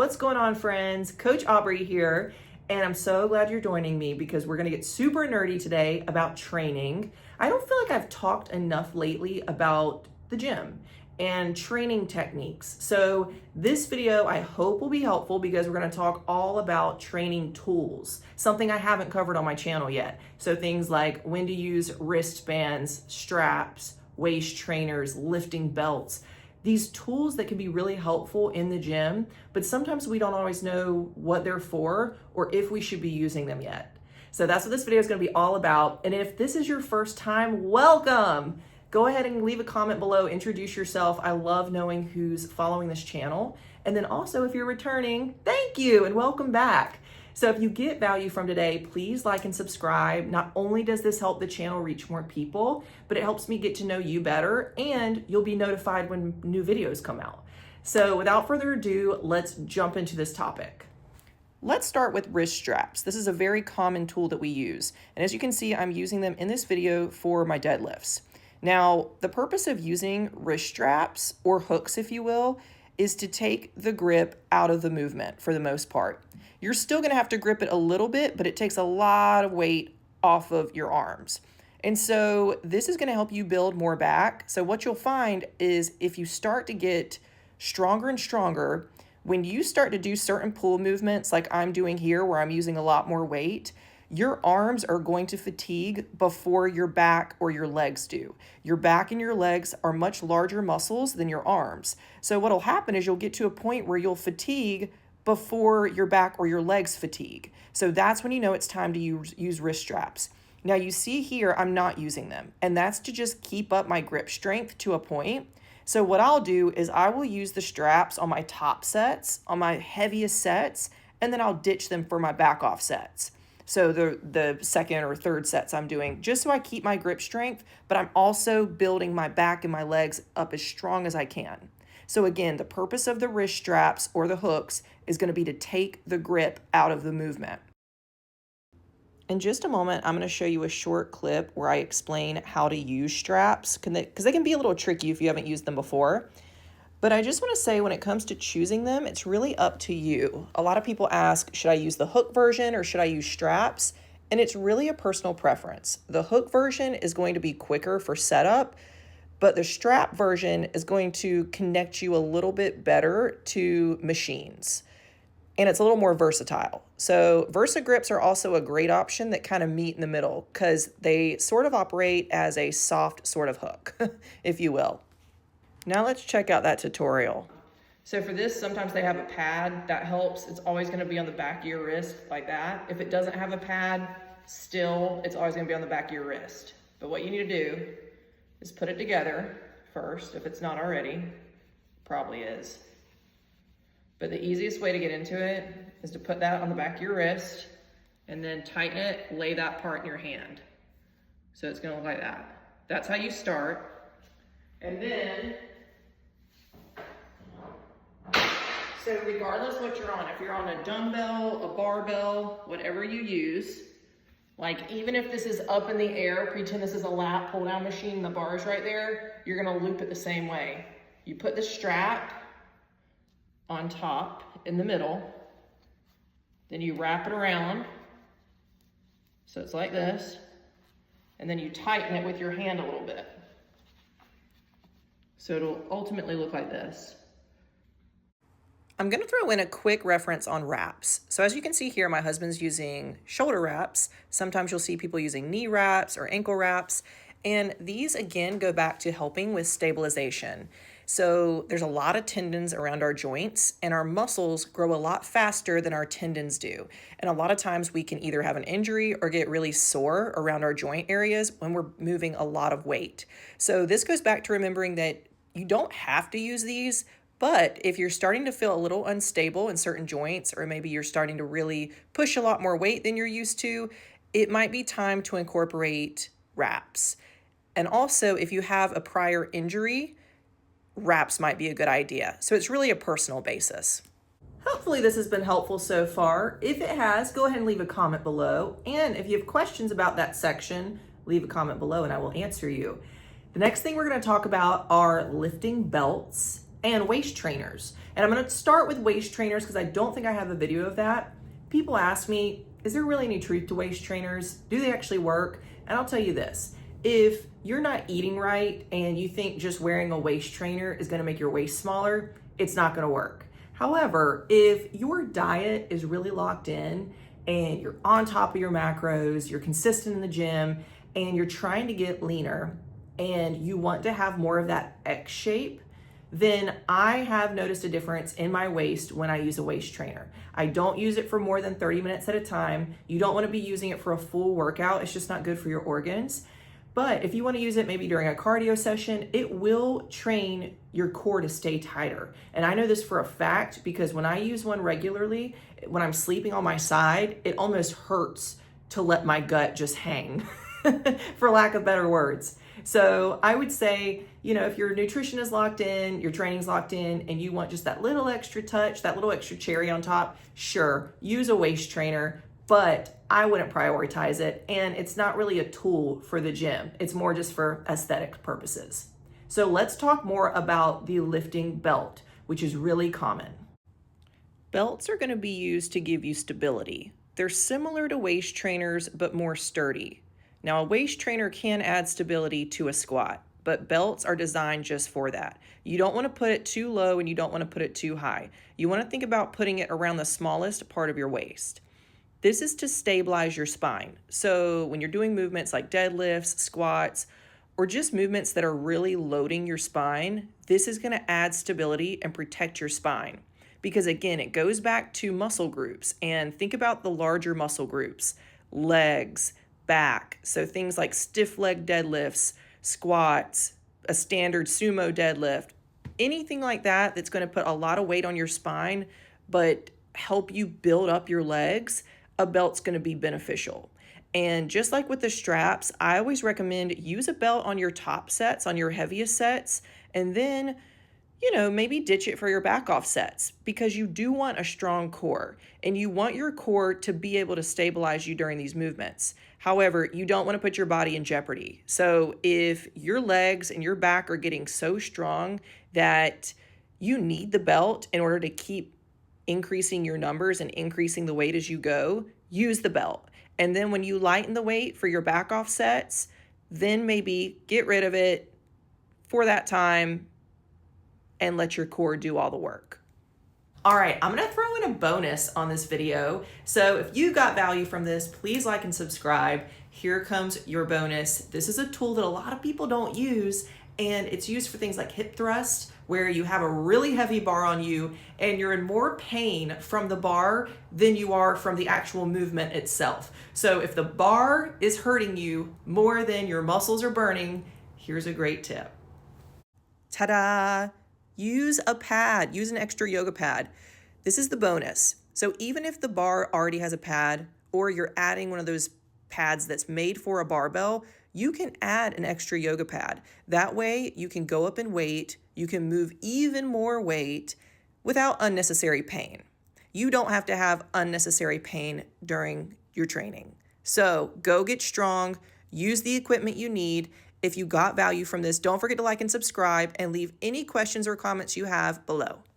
What's going on, friends? Coach Aubrey here, and I'm so glad you're joining me because we're gonna get super nerdy today about training. I don't feel like I've talked enough lately about the gym and training techniques. So this video I hope will be helpful because we're gonna talk all about training tools, something I haven't covered on my channel yet. So things like when to use wristbands, straps, waist trainers, lifting belts. These tools that can be really helpful in the gym, but sometimes we don't always know what they're for or if we should be using them yet. So that's what this video is going to be all about. And if this is your first time, welcome. Go ahead and leave a comment below, introduce yourself. I love knowing who's following this channel. And then also if you're returning, thank you and welcome back. So if you get value from today, please like and subscribe. Not only does this help the channel reach more people, but it helps me get to know you better and you'll be notified when new videos come out. So without further ado, let's jump into this topic. Let's start with wrist straps. This is a very common tool that we use. And as you can see, I'm using them in this video for my deadlifts. Now, the purpose of using wrist straps, or hooks if you will, is to take the grip out of the movement for the most part. You're still gonna have to grip it a little bit, but it takes a lot of weight off of your arms. And so this is gonna help you build more back. So what you'll find is if you start to get stronger and stronger, when you start to do certain pull movements like I'm doing here where I'm using a lot more weight, your arms are going to fatigue before your back or your legs do. Your back and your legs are much larger muscles than your arms. So what'll happen is you'll get to a point where you'll fatigue before your back or your legs fatigue. So that's when you know it's time to use wrist straps. Now you see here, I'm not using them, and that's to just keep up my grip strength to a point. So what I'll do is I will use the straps on my top sets, on my heaviest sets, and then I'll ditch them for my back off sets. So the second or third sets I'm doing, just so I keep my grip strength, but I'm also building my back and my legs up as strong as I can. So again, the purpose of the wrist straps or the hooks is going to be to take the grip out of the movement. In just a moment, I'm going to show you a short clip where I explain how to use straps because they can be a little tricky if you haven't used them before. But I just want to say when it comes to choosing them, it's really up to you. A lot of people ask, should I use the hook version or should I use straps? And it's really a personal preference. The hook version is going to be quicker for setup, but the strap version is going to connect you a little bit better to machines. And it's a little more versatile. So VersaGrips are also a great option that kind of meet in the middle because they sort of operate as a soft sort of hook, if you will. Now let's check out that tutorial. So for this, sometimes they have a pad that helps. It's always going to be on the back of your wrist like that. If it doesn't have a pad, still, it's always going to be on the back of your wrist. But what you need to do is put it together first, if it's not already. Probably is. But the easiest way to get into it is to put that on the back of your wrist and then tighten it, lay that part in your hand. So it's going to look like that. That's how you start. And then, so regardless what you're on, if you're on a dumbbell, a barbell, whatever you use, like even if this is up in the air, pretend this is a lat pull down machine, the bar is right there, you're gonna loop it the same way. You put the strap on top in the middle, then you wrap it around, so it's like this, and then you tighten it with your hand a little bit. So it'll ultimately look like this. I'm going to throw in a quick reference on wraps. So as you can see here, my husband's using shoulder wraps. Sometimes you'll see people using knee wraps or ankle wraps. And these again go back to helping with stabilization. So there's a lot of tendons around our joints and our muscles grow a lot faster than our tendons do. And a lot of times we can either have an injury or get really sore around our joint areas when we're moving a lot of weight. So this goes back to remembering that you don't have to use these, but if you're starting to feel a little unstable in certain joints, or maybe you're starting to really push a lot more weight than you're used to, it might be time to incorporate wraps. And also, if you have a prior injury, wraps might be a good idea. So it's really a personal basis. Hopefully this has been helpful so far. If it has, go ahead and leave a comment below. And if you have questions about that section, leave a comment below and I will answer you. The next thing we're going to talk about are lifting belts and waist trainers. And I'm gonna start with waist trainers because I don't think I have a video of that. People ask me, is there really any truth to waist trainers? Do they actually work? And I'll tell you this, if you're not eating right and you think just wearing a waist trainer is gonna make your waist smaller, it's not gonna work. However, if your diet is really locked in and you're on top of your macros, you're consistent in the gym, and you're trying to get leaner and you want to have more of that X shape, then I have noticed a difference in my waist when I use a waist trainer. I don't use it for more than 30 minutes at a time. You don't want to be using it for a full workout. It's just not good for your organs. But if you want to use it maybe during a cardio session, it will train your core to stay tighter. And I know this for a fact because when I use one regularly, when I'm sleeping on my side, it almost hurts to let my gut just hang, for lack of better words. So I would say, if your nutrition is locked in, your training's locked in, and you want just that little extra touch, that little extra cherry on top, sure, use a waist trainer, but I wouldn't prioritize it. And it's not really a tool for the gym. It's more just for aesthetic purposes. So let's talk more about the lifting belt, which is really common. Belts are going to be used to give you stability. They're similar to waist trainers, but more sturdy. Now, a waist trainer can add stability to a squat, but belts are designed just for that. You don't want to put it too low and you don't want to put it too high. You want to think about putting it around the smallest part of your waist. This is to stabilize your spine. So when you're doing movements like deadlifts, squats, or just movements that are really loading your spine, this is going to add stability and protect your spine. Because again, it goes back to muscle groups, and think about the larger muscle groups, legs, back. So things like stiff leg deadlifts, squats, a standard sumo deadlift, anything like that that's going to put a lot of weight on your spine, but help you build up your legs, a belt's going to be beneficial. And just like with the straps, I always recommend use a belt on your top sets, on your heaviest sets, and then maybe ditch it for your back off sets because you do want a strong core and you want your core to be able to stabilize you during these movements. However, you don't want to put your body in jeopardy. So if your legs and your back are getting so strong that you need the belt in order to keep increasing your numbers and increasing the weight as you go, use the belt. And then when you lighten the weight for your back off sets, then maybe get rid of it for that time and let your core do all the work. All right, I'm gonna throw in a bonus on this video. So if you got value from this, please like and subscribe. Here comes your bonus. This is a tool that a lot of people don't use, and it's used for things like hip thrust, where you have a really heavy bar on you and you're in more pain from the bar than you are from the actual movement itself. So if the bar is hurting you more than your muscles are burning, here's a great tip. Ta-da! Use a pad, use an extra yoga pad. This is the bonus. So even if the bar already has a pad or you're adding one of those pads that's made for a barbell, you can add an extra yoga pad. That way you can go up in weight, you can move even more weight without unnecessary pain. You don't have to have unnecessary pain during your training. So go get strong, use the equipment you need. If you got value from this, don't forget to like and subscribe and leave any questions or comments you have below.